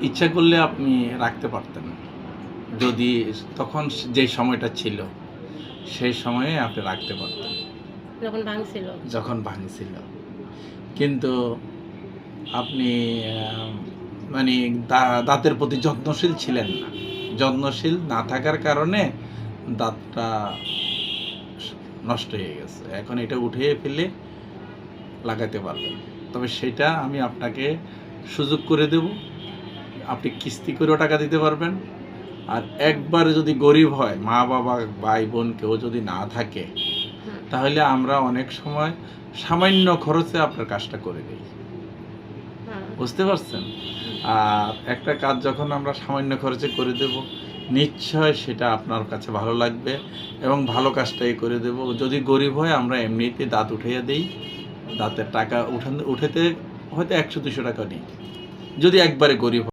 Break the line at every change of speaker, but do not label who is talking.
ইচ্ছা করলে আপনি রাখতে পারতেন, যদি তখন যে সময়টা ছিল সেই সময়ে আপনি রাখতে পারতেন যখন ভাঙছিল। কিন্তু আপনি মানে দাঁতের প্রতি যত্নশীল ছিলেন না। যত্নশীল না থাকার কারণে দাঁতটা নষ্ট হয়ে গেছে। এখন এটা উঠিয়ে ফেলে লাগাতে পারবেন। তবে সেটা আমি আপনাকে সুযোগ করে দেব, আপনি কিস্তি করেও টাকা দিতে পারবেন। আর একবারে যদি গরিব হয়, মা বাবা ভাই বোন কেউ যদি না থাকে, তাহলে আমরা অনেক সময় সামান্য খরচে আপনার কাজটা করে দিই। বুঝতে পারছেন? আর একটা কাজ যখন আমরা সামান্য খরচে করে দেব, নিশ্চয় সেটা আপনার কাছে ভালো লাগবে এবং ভালো কাজটাই করে দেব। যদি গরিব হয় আমরা এমনিতেই দাঁত উঠাইয়া দিই, দাঁতের টাকা উঠাতে হয়তো 100-200 টাকা নিই, যদি একবারে গরিব হয়।